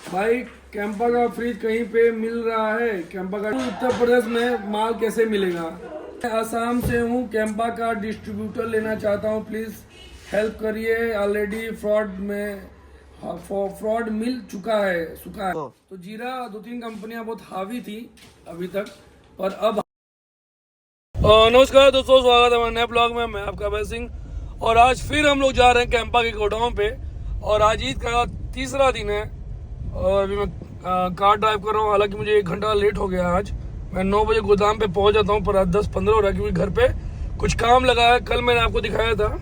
भाई कैंपा का फ्रिज कहीं पे मिल रहा है? कैंपा का उत्तर प्रदेश में माल कैसे मिलेगा? मैं असम से हूँ, कैंपा का डिस्ट्रीब्यूटर लेना चाहता हूँ, प्लीज हेल्प करिए। ऑलरेडी फ्रॉड मिल चुका है। तो जीरा 2-3 कंपनियां बहुत हावी थी अभी तक, पर अब नमस्कार दोस्तों, स्वागत है हमारे नए ब्लॉग में। मैं आपका अभय सिंह और आज फिर हम लोग जा रहे हैं कैंपा के गोडाउन पे। और आज ईद का तीसरा दिन है और अभी मैं कार ड्राइव कर रहा हूँ। हालांकि मुझे 1 घंटा लेट हो गया। आज मैं 9 बजे गोदाम पे पहुंच जाता हूँ, पर आज 10-15 हो रहा है क्योंकि घर पे कुछ काम लगा है। कल मैंने आपको दिखाया था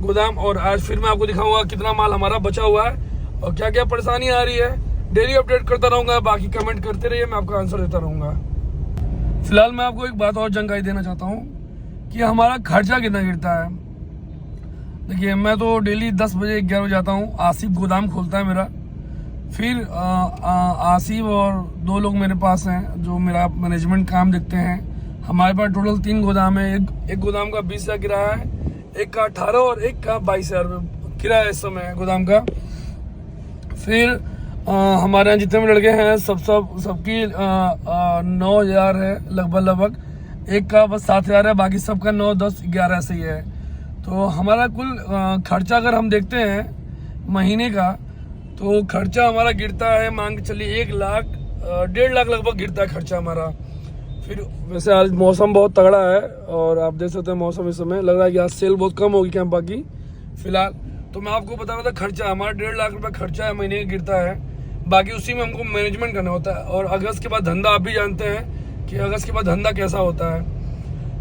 गोदाम और आज फिर मैं आपको दिखाऊंगा कितना माल हमारा बचा हुआ है और क्या क्या परेशानी आ रही है। डेली अपडेट करता रहूँगा, बाकी कमेंट करते रहिए, मैं आपका आंसर देता रहूँगा। फिलहाल मैं आपको एक बात और जानकारी देना चाहता हूँ कि हमारा खर्चा कितना गिरता है। देखिए, मैं तो डेली 10 बजे 11 बजे जाता हूँ। आसिफ गोदाम खोलता है मेरा, फिर आसिफ और 2 लोग मेरे पास हैं जो मेरा मैनेजमेंट काम देखते हैं। हमारे पास टोटल 3 गोदाम है। एक गोदाम का 20,000 किराया है, एक का 18 और एक का 22,000 किराया इस समय गोदाम का। फिर हमारे यहाँ जितने भी लड़के हैं सबकी 9,000 है लगभग। एक का बस 7,000 है, बाकी सबका 9, 10, 11 ऐसे ही है। तो हमारा कुल खर्चा अगर हम देखते हैं महीने का, तो खर्चा हमारा गिरता है, मान के चलिए 1 लाख 1.5 लाख लगभग गिरता है खर्चा हमारा। फिर वैसे आज मौसम बहुत तगड़ा है और आप देख सकते हैं मौसम इस समय लग रहा है कि आज सेल बहुत कम होगी कैंपा की फिलहाल। तो मैं आपको बता रहा था खर्चा हमारा 1.5 लाख रुपये खर्चा है महीने का गिरता है। बाकी उसी में हमको मैनेजमेंट करना होता है। और अगस्त के बाद धंधा आप भी जानते हैं कि अगस्त के बाद धंधा कैसा होता है।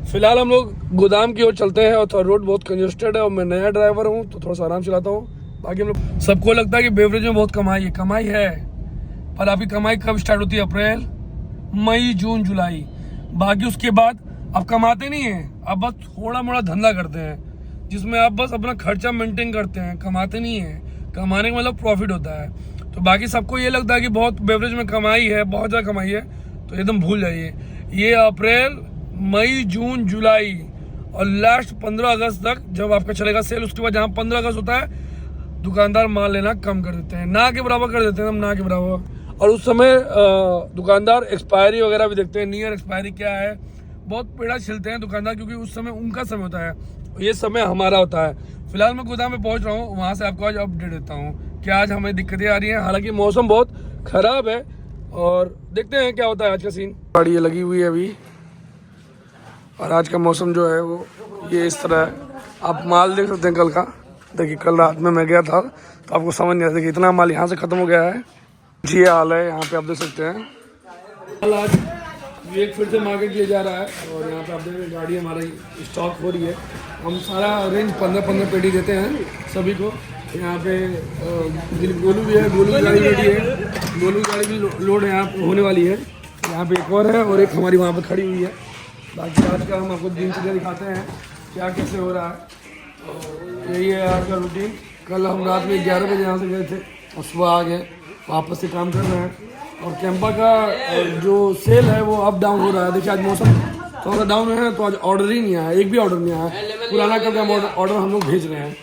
फिलहाल हम लोग गोदाम की ओर चलते हैं और थोड़ा रोड बहुत कंजेस्टेड है और मैं नया ड्राइवर हूँ तो थोड़ा सा आराम चलाता हूँ। बाकी हम लोग सबको लगता है कि बेवरेज में बहुत कमाई है, पर आपकी कमाई कब स्टार्ट होती है? अप्रैल, मई, जून, जुलाई। बाकी उसके बाद आप कमाते नहीं हैं, आप बस थोड़ा मोड़ा धंधा करते हैं जिसमें आप बस अपना खर्चा मेंटेन करते हैं, कमाते नहीं हैं। कमाने का मतलब प्रॉफिट होता है। तो बाकी सबको ये लगता है कि बहुत बेवरेज में कमाई है, बहुत ज़्यादा कमाई है, तो एकदम भूल जाइए। ये अप्रैल, मई, जून, जुलाई और लास्ट 15 अगस्त तक जब आपका चलेगा सेल, उसके बाद जहाँ 15 अगस्त होता है दुकानदार माल लेना कम कर देते हैं, ना के बराबर कर देते हैं, हम ना के बराबर। और उस समय दुकानदार एक्सपायरी वगैरह भी देखते हैं, नियर एक्सपायरी क्या है, बहुत पेड़ा छिलते हैं दुकानदार, क्योंकि उस समय उनका समय होता है, ये समय हमारा होता है। फिलहाल मैं गोदाम में पहुंच रहा हूँ, वहाँ से आपको आज अपडेट देता हूँ कि आज हमें दिक्कतें आ रही हैं। हालांकि मौसम बहुत खराब है और देखते हैं क्या होता है आज का सीन। गाड़ी ये लगी हुई है अभी और आज का मौसम जो है वो ये इस तरह है। आप माल देख सकते हैं कल का। देखिए, कल रात में मैं गया था तो आपको समझ नहीं आता कि इतना माल यहाँ से ख़त्म हो गया है। जी ये हाल है यहाँ पे, आप देख सकते हैं। कल आज एक फिर से मार्केट किया जा रहा है और यहाँ पे आप देख रहे हैं गाड़ी हमारी स्टॉक हो रही है। हम सारा रेंज 15-15 पेटी देते हैं सभी को। यहाँ पे गोलू भी है, गोलू की गाड़ी रेडी है, गोलू की गाड़ी भी लोड यहाँ होने वाली है। यहाँ पे एक और है और एक हमारी वहाँ पे खड़ी हुई है। बाकी आज का हम आपको दिनचर्या दिखाते हैं क्या कैसे हो रहा है। यही है आज का रूटीन। कल हम रात में 11 बजे यहाँ से गए थे और सुबह आ गए, वापस से काम कर रहे हैं। और कैंपा का जो सेल है वो अप डाउन हो रहा है। देखिए, आज मौसम थोड़ा डाउन है तो आज ऑर्डर ही नहीं आया, एक भी ऑर्डर नहीं आया। पुराना कल का ऑर्डर हम लोग भेज रहे हैं।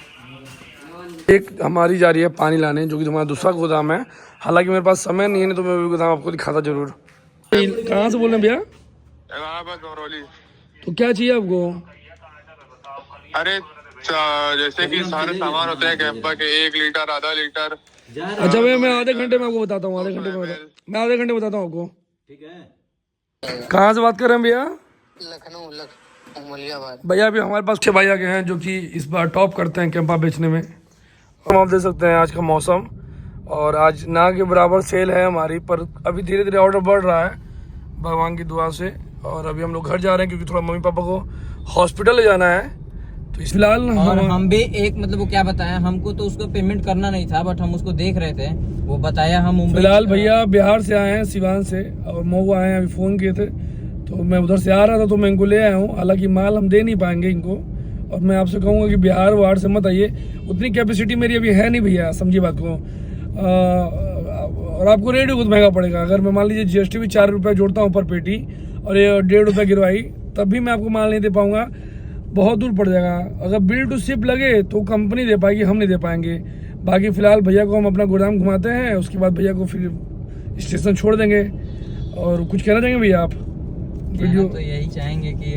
एक हमारी जा रही है पानी लाने, जो कि हमारा दूसरा गोदाम है। हालांकि मेरे पास समय नहीं है, तो मैं भी गोदाम आपको दिखाता जरूर। कहाँ से बोल रहे हैं भैया? तो क्या चाहिए आपको? अरे जैसे कि सारे सामान होते हैं कैंपा के, 1 लीटर, आधा लीटर। अच्छा भैया, मैं आधे घंटे में आपको बताता हूँ, आधे घंटे बताता हूँ आपको। ठीक है। कहाँ से बात कर रहे हैं भैया? लखनऊ उमलियाबाद। भैया अभी हमारे पास 6 भाई आ गए हैं जो कि इस बार टॉप करते हैं कैंपा बेचने में। हम आप देख सकते हैं आज का मौसम और आज ना के बराबर सेल है हमारी, पर अभी धीरे धीरे ऑर्डर बढ़ रहा है भगवान की दुआ से। और अभी हम लोग घर जा रहे हैं क्योंकि थोड़ा मम्मी पापा को हॉस्पिटल ले जाना है। तो इस फिलहाल हम भी एक मतलब वो क्या बताया हमको, तो उसको पेमेंट करना नहीं था, बट हम उसको देख रहे थे, वो बताया हम मुंबई। फिलहाल भैया बिहार से आए हैं, सिवान से, और मऊ आए हैं, अभी फ़ोन किए थे तो मैं उधर से आ रहा था तो मैं इनको ले आया हूँ। हालांकि माल हम दे नहीं पाएंगे इनको, और मैं आपसे कहूँगा कि बिहार वहार से मत आइए, उतनी कैपेसिटी मेरी अभी है नहीं भैया, समझिए बात को। और आपको रेट भी बहुत महंगा पड़ेगा। अगर मैं मान लीजिए GST भी 4 रुपये जोड़ता हूँ पर पेटी और ये 1.5 रुपये गिरवाई, तब भी मैं आपको माल नहीं दे पाऊँगा, बहुत दूर पड़ जाएगा। अगर बिल टू शिप लगे तो कंपनी दे पाएगी, हम नहीं दे पाएंगे। बाकी फ़िलहाल भैया को हम अपना गोदाम घुमाते हैं, उसके बाद भैया को फिर स्टेशन छोड़ देंगे। और कुछ कहना चाहेंगे भैया आप? कहना तो यही चाहेंगे कि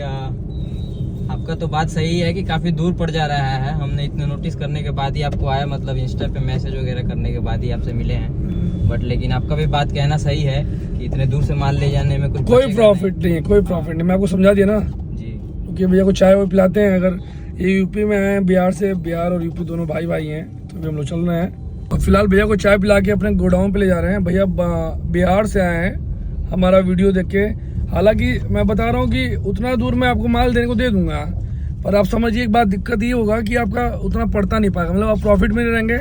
आपका तो बात सही है कि काफ़ी दूर पड़ जा रहा है। हमने इतने नोटिस करने के बाद ही आपको आया, मतलब इंस्टा पे मैसेज वगैरह करने के बाद ही आपसे मिले हैं। बट लेकिन आपका भी बात कहना सही है कि इतने दूर से माल ले जाने में कुछ कोई प्रॉफिट नहीं है, कोई प्रॉफिट नहीं। मैं आपको समझा दिया ना जी, क्योंकि भैया को चाय वो पिलाते हैं। अगर ये यूपी में हैं, बिहार से, बिहार और यूपी दोनों भाई भाई हैं, तो भी हम लोग चल रहे हैं। और फिलहाल भैया को चाय पिला के अपने गोडाउन पे ले जा रहे हैं। भैया बिहार से आए हैं हमारा वीडियो देख के। हालांकि मैं बता रहा हूँ कि उतना दूर मैं आपको माल देने को दे दूंगा, पर आप समझिए एक बात, दिक्कत ये होगा कि आपका उतना पड़ता नहीं पाएगा। मतलब आप प्रॉफिट में नहीं रहेंगे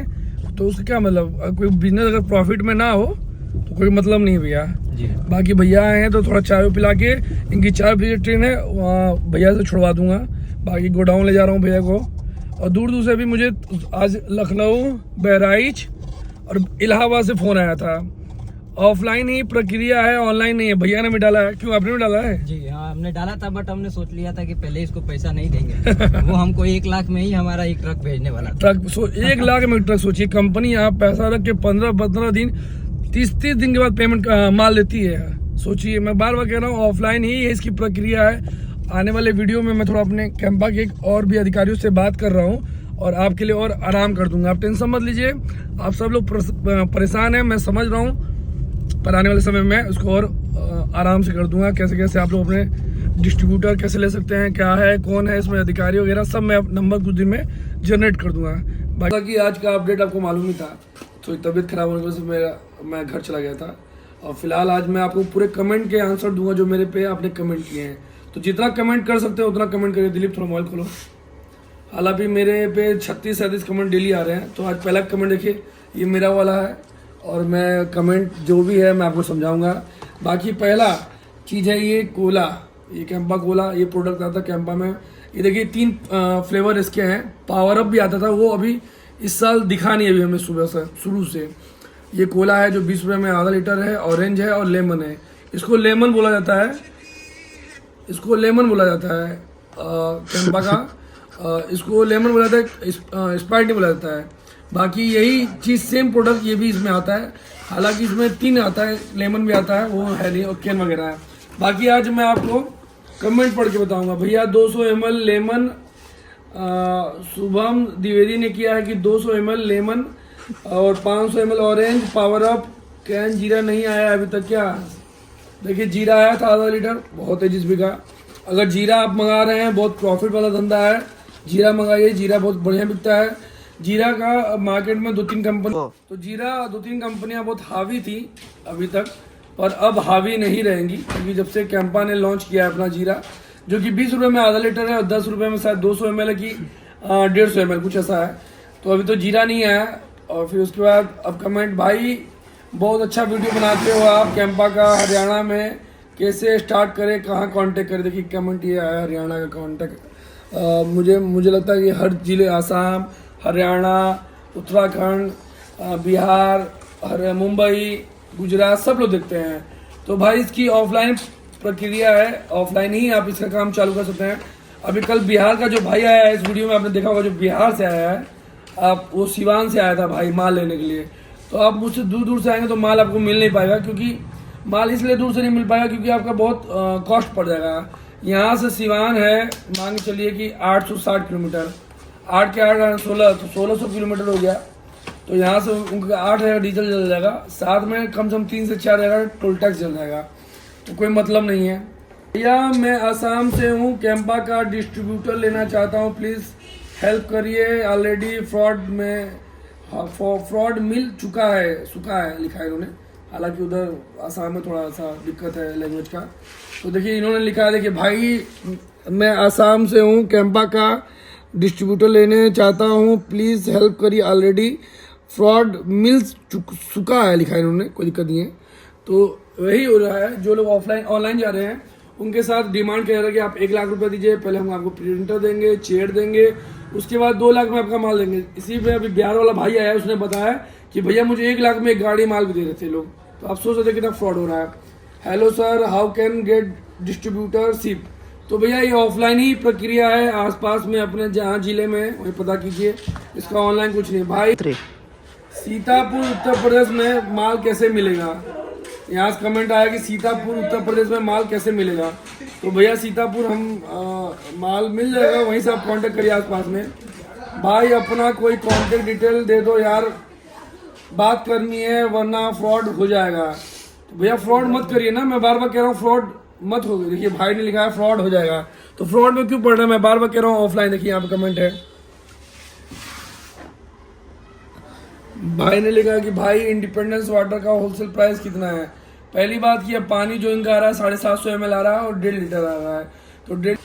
तो उसका क्या मतलब? कोई बिजनेस अगर प्रॉफिट में ना हो तो कोई मतलब नहीं भैया जी। बाकी भैया आए हैं तो थोड़ा चाय पिला के, इनकी 4 बजे ट्रेन है, वहाँ भैया से छुड़वा दूंगा। बाकी गोडाउन ले जा रहा हूँ भैया को। और दूर दूर से भी मुझे आज लखनऊ, बहराइच और इलाहाबाद से फ़ोन आया था। ऑफलाइन ही प्रक्रिया है, ऑनलाइन नहीं है। भैया ने भी डाला है। क्यों, आपने भी डाला है? जी हाँ, हमने डाला था, बट हमने सोच लिया था कि पहले इसको पैसा नहीं देंगे। वो हमको 1 लाख में ही हमारा एक ट्रक भेजने वाला था। ट्रक 1 लाख में ट्रक। सोचिए कंपनी यहाँ पैसा रख के 15 दिन, 30 दिन के बाद पेमेंट माल देती है। सोचिए, मैं बार बार कह रहा हूँ ऑफलाइन ही इसकी प्रक्रिया है। आने वाले वीडियो में मैं थोड़ा अपने कैंपा के और भी अधिकारियों से बात कर रहा हूँ और आपके लिए और आराम कर दूंगा। आप टेंशन मत लीजिए, आप सब लोग परेशान हैं, मैं समझ रहा हूँ, पर आने वाले समय में उसको और आराम से कर दूंगा। कैसे कैसे आप लोग अपने डिस्ट्रीब्यूटर कैसे ले सकते हैं, क्या है, कौन है इसमें अधिकारी वगैरह, सब मैं नंबर कुछ दिन में जनरेट कर दूंगा। बाकी आज का अपडेट आपको मालूम ही था, तो तबीयत खराब होने की वजह से मैं घर चला गया था। और फिलहाल आज मैं आपको पूरे कमेंट के आंसर दूंगा जो मेरे पे आपने कमेंट किए हैं। तो जितना कमेंट कर सकते हो उतना कमेंट करिए। दिलीप थोड़ा मोबाइल खोलो। हालांकि मेरे पे 36-37 कमेंट डेली आ रहे हैं। तो आज पहला कमेंट देखिए, ये मेरा वाला है और मैं कमेंट जो भी है मैं आपको समझाऊंगा। बाकी पहला चीज़ है ये कोला, ये कैंपा कोला, ये प्रोडक्ट आता है कैंपा में। ये देखिए 3 फ्लेवर इसके हैं। पावर अप भी आता था, वो अभी इस साल दिखा नहीं, अभी हमें सुबह से शुरू से। ये कोला है जो 20 रुपये में आधा लीटर है, ऑरेंज है और लेमन है। इसको लेमन बोला जाता है, इसको लेमन बोला जाता है कैंपा का। इसको लेमन बोला जाता है, स्प्राइट नहीं बोला जाता है। बाकी यही चीज़ सेम प्रोडक्ट ये भी इसमें आता है। हालांकि इसमें 3 आता है, लेमन भी आता है, वो है नहीं, और कैन वगैरह है। बाकी आज मैं आपको कमेंट पढ़ के बताऊंगा। भैया 200 ml लेमन, शुभम द्विवेदी ने किया है कि 200 ml लेमन और 500 ml orange power up. Can जीरा नहीं आया अभी तक क्या? देखिए जीरा आया था आधा लीटर, बहुत तेजी से बिका। अगर जीरा आप मंगा रहे हैं, बहुत प्रॉफिट वाला धंधा है, जीरा मंगाइए, जीरा बहुत बढ़िया बिकता है। जीरा का मार्केट में 2-3 कंपनी, तो जीरा 2-3 कंपनियां बहुत हावी थी अभी तक, पर अब हावी नहीं रहेंगी, क्योंकि जब से कैंपा ने लॉन्च किया है अपना जीरा, जो कि 20 रुपये में आधा लीटर है और 10 रुपये में शायद 200 ml की 150 ml कुछ ऐसा है। तो अभी तो जीरा नहीं आया। और फिर उसके बाद अब कमेंट, भाई बहुत अच्छा वीडियो बनाते हो आप, कैंपा का हरियाणा में कैसे स्टार्ट करें, कहाँ कांटेक्ट करें। देखिए कमेंट ये आया हरियाणा का कांटेक्ट। मुझे लगता है कि हर जिले, आसाम, हरियाणा, उत्तराखंड, बिहार, मुंबई, गुजरात, सब लोग देखते हैं। तो भाई इसकी ऑफलाइन प्रक्रिया है, ऑफलाइन ही आप इसका काम चालू कर सकते हैं। अभी कल बिहार का जो भाई आया है, इस वीडियो में आपने देखा होगा, जो बिहार से आया है, आप वो सिवान से आया था भाई माल लेने के लिए। तो आप मुझसे दूर दूर से आएंगे तो माल आपको मिल नहीं पाएगा, क्योंकि माल इसलिए दूर से नहीं मिल पाएगा क्योंकि आपका बहुत कॉस्ट पड़ जाएगा। यहाँ से सिवान है, मान के चलिए कि 860 किलोमीटर, 8 के 8 16, तो 1600 किलोमीटर हो गया। तो यहाँ से उनका 8,000 डीजल जल जाएगा, साथ में कम से कम 3 से 4,000 टोल टैक्स जल जाएगा, तो कोई मतलब नहीं है। भैया मैं आसाम से हूँ, कैंपा का डिस्ट्रीब्यूटर लेना चाहता हूँ, प्लीज़ हेल्प करिए। ऑलरेडी फ्रॉड मिल चुका है लिखा है इन्होंने। हालांकि उधर आसाम में थोड़ा सा दिक्कत है लैंग्वेज का। तो देखिए इन्होंने लिखा है, देखिए भाई मैं आसाम से हूँ, कैंपा का डिस्ट्रीब्यूटर लेने चाहता हूँ, प्लीज़ हेल्प करिए। ऑलरेडी फ्रॉड मिल चुका है लिखा है इन्होंने, कोई दिक्कत नहीं है। तो वही हो रहा है, जो लोग ऑनलाइन जा रहे हैं उनके साथ डिमांड किया जा रहा है कि आप 1 लाख रुपए दीजिए, पहले हम आपको प्रिंटर देंगे, चेयर देंगे, उसके बाद 2 लाख में आपका माल देंगे। इसी पे अभी बिहार वाला भाई आया, उसने बताया कि भैया मुझे 1 लाख में एक गाड़ी माल भी दे रहे थे लोग। तो आप सोच रहे थे कितना फ्रॉड हो रहा है। Hello sir, how can get distributorship? तो भैया ये ऑफलाइन ही प्रक्रिया है, आसपास में अपने जहाँ जिले में वही पता कीजिए, इसका ऑनलाइन कुछ नहीं भाई। सीतापुर उत्तर प्रदेश में माल कैसे मिलेगा? यहाँ से कमेंट आया कि सीतापुर उत्तर प्रदेश में माल कैसे मिलेगा। तो भैया सीतापुर हम माल मिल जाएगा, वहीं से आप कांटेक्ट करिए आसपास में। भाई अपना कोई कांटेक्ट डिटेल दे दो यार, बात करनी है वरना फ्रॉड हो जाएगा। तो भैया फ्रॉड मत करिए ना, मैं बार बार कह रहा हूँ फ्रॉड मत हो। देखिए भाई ने लिखा है फ्रॉड हो जाएगा, तो फ्रॉड में क्यों पड़ रहा है? मैं बार बार कह रहा हूँ ऑफलाइन। देखिए यहाँ पे कमेंट है, भाई ने लिखा कि भाई इंडिपेंडेंस वाटर का होलसेल प्राइस कितना है? पहली बात की पानी जो इनका आ रहा है 750 ml आ रहा है और 1.5 लीटर आ रहा है। तो 1.5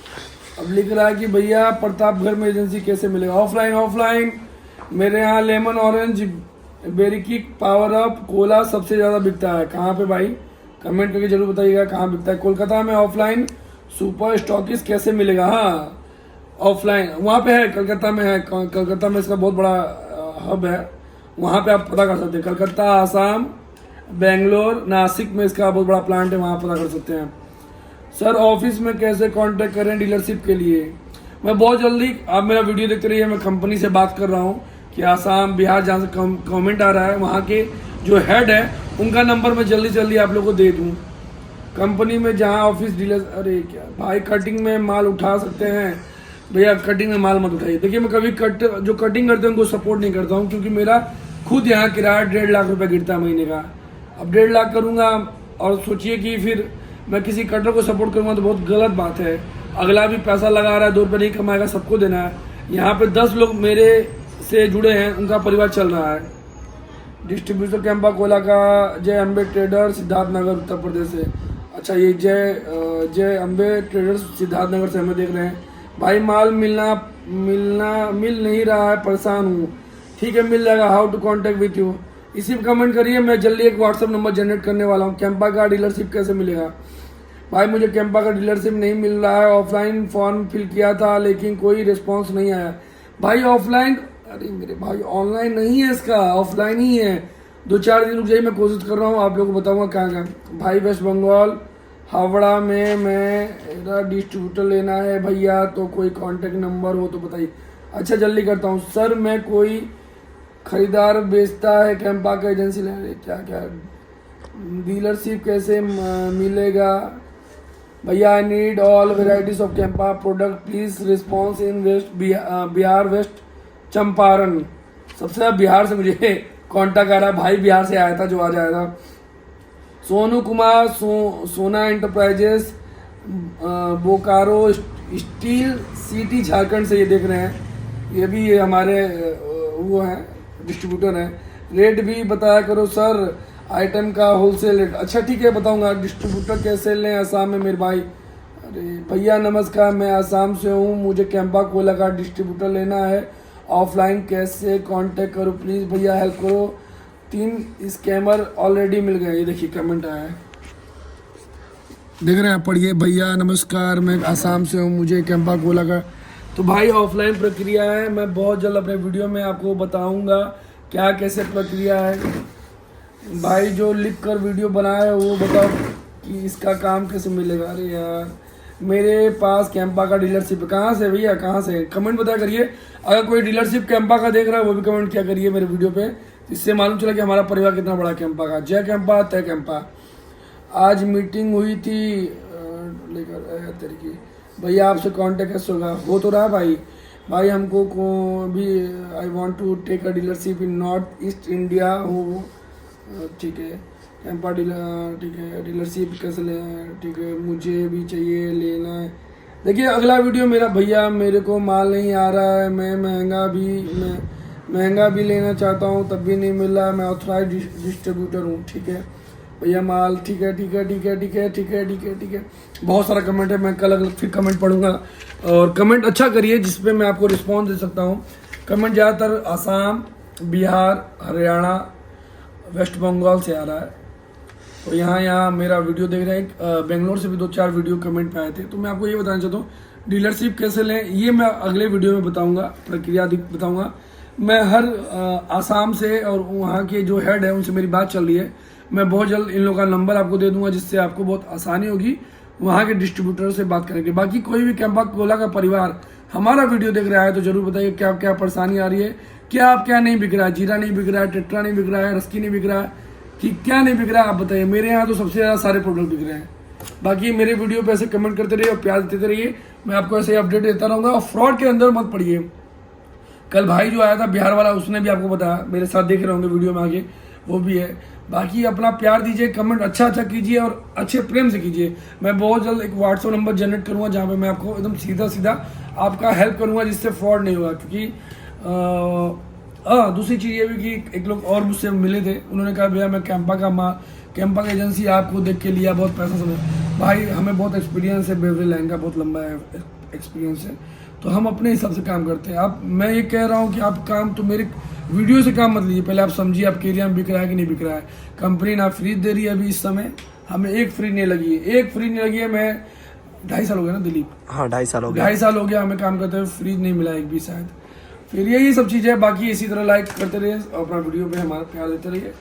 अब लिख रहा है कि भैया प्रतापगढ़ में एजेंसी कैसे मिलेगा? ऑफलाइन मेरे यहाँ lemon orange berry kick power up cola सबसे ज़्यादा बिकता है। कहाँ पे भाई? कमेंट करके जरूर बताइएगा कहाँ बिकता है। कोलकाता में ऑफलाइन सुपर स्टॉकिस कैसे मिलेगा? हाँ ऑफलाइन वहाँ पे है, कलकत्ता में है। कलकत्ता में इसका बहुत बड़ा हब है, वहाँ पे आप पता कर सकते हैं। कलकत्ता, आसाम, बेंगलोर, नासिक में इसका बहुत बड़ा प्लांट है, वहाँ पता कर सकते हैं। सर ऑफिस में कैसे कांटेक्ट करें डीलरशिप के लिए? मैं बहुत जल्दी, आप मेरा वीडियो देखते रहिए, मैं कंपनी से बात कर रहा हूँ कि आसाम बिहार जहाँ से कमेंट आ रहा है वहाँ के जो हेड है उनका नंबर मैं जल्दी आप लोगों को दे दूँ। कंपनी में जहाँ ऑफिस डीलर, अरे क्या भाई कटिंग में माल उठा सकते हैं? भैया कटिंग में माल मत उठाइए। देखिए मैं कभी जो कटिंग करते हैं उनको सपोर्ट नहीं करता हूँ, क्योंकि मेरा खुद यहाँ किराया 1.5 लाख रुपए गिरता है महीने का। अब 1.5 लाख करूँगा और सोचिए कि फिर मैं किसी कटर को सपोर्ट करूँगा तो बहुत गलत बात है। अगला भी पैसा लगा रहा है, 2 रुपये नहीं कमाएगा, सबको देना है। यहाँ पे 10 लोग मेरे से जुड़े हैं, उनका परिवार चल रहा है। डिस्ट्रीब्यूटर कैंपा कोला का जय अम्बे ट्रेडर सिद्धार्थनगर उत्तर प्रदेश से। अच्छा ये जय अम्बे ट्रेडर्स सिद्धार्थनगर से हमें देख रहे हैं। भाई माल मिल नहीं रहा है, परेशान हूँ। ठीक है मिल जाएगा, how to contact with you इसी पे कमेंट करिए। मैं जल्दी एक व्हाट्सअप नंबर जनरेट करने वाला हूँ। कैंपा का डीलरशिप कैसे मिलेगा? भाई मुझे कैंपा का डीलरशिप नहीं मिल रहा है, ऑफलाइन फॉर्म फिल किया था लेकिन कोई रिस्पॉन्स नहीं आया। भाई ऑफलाइन, अरे मेरे भाई ऑनलाइन नहीं है, इसका ऑफलाइन ही है। 2-4 दिन रुक जाइए, मैं कोशिश कर रहा हूँ, आप लोगों को बताऊँगा कहाँ। भाई वेस्ट बंगाल हावड़ा में मेरा डिस्ट्रीब्यूटर लेना है भैया, तो कोई कांटेक्ट नंबर हो तो बताइए। अच्छा जल्दी करता हूँ सर, मैं कोई खरीदार बेचता है कैंपा का एजेंसी लेने, क्या डीलरशिप कैसे मिलेगा भैया? I need all varieties of Campa product, please response in west Bihar west Champaran. सबसे ज़्यादा बिहार से मुझे कॉन्टैक्ट आ रहा है, भाई बिहार से आया था जो आज आया था। सोनू कुमार सोना enterprises Bokaro steel city Jharkhand से ये देख रहे हैं। ये भी हमारे वो हैं डिस्ट्रीब्यूटर हैं। रेट भी बताया करो सर आइटम का होलसेल रेट। अच्छा ठीक है बताऊंगा। डिस्ट्रीब्यूटर कैसे लें आसाम में मेरे भाई? अरे भैया नमस्कार, मैं आसाम से हूँ, मुझे कैंपा कोला का डिस्ट्रीब्यूटर लेना है, ऑफलाइन कैसे कांटेक्ट करूँ प्लीज़ भैया हेल्प करो। 3 स्कैमर ऑलरेडी मिल गए। ये देखिए कमेंट आया है, देख रहे हैं, पढ़िए। भैया नमस्कार, मैं आसाम से हूँ, मुझे कैंपा कोला का। तो भाई ऑफलाइन प्रक्रिया है, मैं बहुत जल्द अपने वीडियो में आपको बताऊंगा क्या कैसे प्रक्रिया है। भाई जो लिख कर वीडियो बनाया है वो बताओ कि इसका काम कैसे मिलेगा। अरे यार मेरे पास कैंपा का डीलरशिप कहाँ से भैया, कहाँ से? कमेंट बताया करिए। अगर कोई डीलरशिप कैंपा का देख रहा है वो भी कमेंट किया करिए मेरे वीडियो पे, इससे मालूम चला कि हमारा परिवार कितना बड़ा कैंपा का। जय कैंपा तय कैंपा। आज मीटिंग हुई थी लेकर तरीके भैया, आपसे कांटेक्ट कैसे होगा? हो तो रहा भाई हमको को भी I want to take a dealership in north east India हो। ठीक है कैंपा डीलर, ठीक है डीलरशिप कैसे लें? ठीक है मुझे भी चाहिए लेना है। देखिए अगला वीडियो मेरा, भैया मेरे को माल नहीं आ रहा है, मैं महंगा भी लेना चाहता हूँ तब भी नहीं मिल रहा है, मैं ऑथराइज डिस्ट्रीब्यूटर हूँ। ठीक है भैया माल, ठीक है। बहुत सारा कमेंट है, मैं कल फिर कमेंट पढ़ूंगा। और कमेंट अच्छा करिए जिसपे मैं आपको रिस्पॉन्स दे सकता हूँ। कमेंट ज़्यादातर आसाम, बिहार, हरियाणा, वेस्ट बंगाल से आ रहा है। तो यहाँ मेरा वीडियो देख रहे हैं। बेंगलोर से भी 2-4 वीडियो कमेंट पे आए थे। तो मैं आपको ये बताना चाहता हूँ डीलरशिप कैसे लें, ये मैं अगले वीडियो में बताऊँगा, प्रक्रिया बताऊँगा। मैं हर आसाम से और वहाँ के जो हेड है उनसे मेरी बात चल रही है। मैं बहुत जल्द इन लोगों का नंबर आपको दे दूंगा, जिससे आपको बहुत आसानी होगी वहाँ के डिस्ट्रीब्यूटर से बात करेंगे। बाकी कोई भी कैंपा कोला का परिवार हमारा वीडियो देख रहा है तो जरूर बताइए क्या क्या परेशानी आ रही है, क्या नहीं बिक रहा है, जीरा नहीं बिक रहा है, टेट्रा नहीं बिक रहा है, रस्की नहीं बिक रहा है, कि क्या नहीं बिक रहा है आप बताइए। मेरे यहाँ तो सबसे ज़्यादा सारे प्रोडक्ट बिक रहे हैं। बाकी मेरे वीडियो पे ऐसे कमेंट करते रहिए और प्यार देते रहिए, मैं आपको ऐसे अपडेट देता रहूँगा। और फ्रॉड के अंदर मत पड़िए। कल भाई जो आया था बिहार वाला, उसने भी आपको बताया, मेरे साथ देख रहे होंगे वीडियो में आगे, वो भी है। बाकी अपना प्यार दीजिए, कमेंट अच्छा कीजिए और अच्छे प्रेम से कीजिए। मैं बहुत जल्द एक व्हाट्सअप नंबर जनरेट करूँगा जहाँ पे मैं आपको एकदम सीधा आपका हेल्प करूँगा, जिससे फ्रॉड नहीं होगा। क्योंकि दूसरी चीज़ ये भी कि एक लोग और मुझसे मिले थे, उन्होंने कहा भैया मैं कैंपा का एजेंसी आपको देख के लिया, बहुत पैसा समझ। भाई हमें बहुत एक्सपीरियंस है, बेवरेज लाइन का बहुत लंबा एक्सपीरियंस है, तो हम अपने हिसाब से काम करते हैं। आप, मैं ये कह रहा हूँ कि आप काम तो मेरे वीडियो से काम मत लीजिए, पहले आप समझिए आपके एरिया में बिक रहा है कि नहीं बिक रहा है। कंपनी ना फ्री दे रही है अभी इस समय, हमें एक फ्री नहीं लगी है। मैं 2.5 साल हो गया ना दिलीप, हाँ 2.5 साल हो गया। 2.5 साल हो गया हमें काम करते हुए, फ्री नहीं मिला एक भी शायद। फिर यही सब चीज़ें हैं। बाकी इसी तरह लाइक करते रहिए और अपना वीडियो पे हमारा प्यार देते रहिए।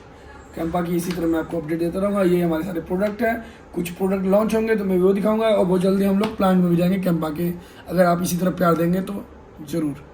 कैंपा की इसी तरह मैं आपको अपडेट देता रहूँगा। ये हमारे सारे प्रोडक्ट हैं, कुछ प्रोडक्ट लॉन्च होंगे तो मैं वो दिखाऊंगा, और बहुत जल्दी हम लोग प्लांट में भी जाएंगे कैंपा के। अगर आप इसी तरह प्यार देंगे तो ज़रूर।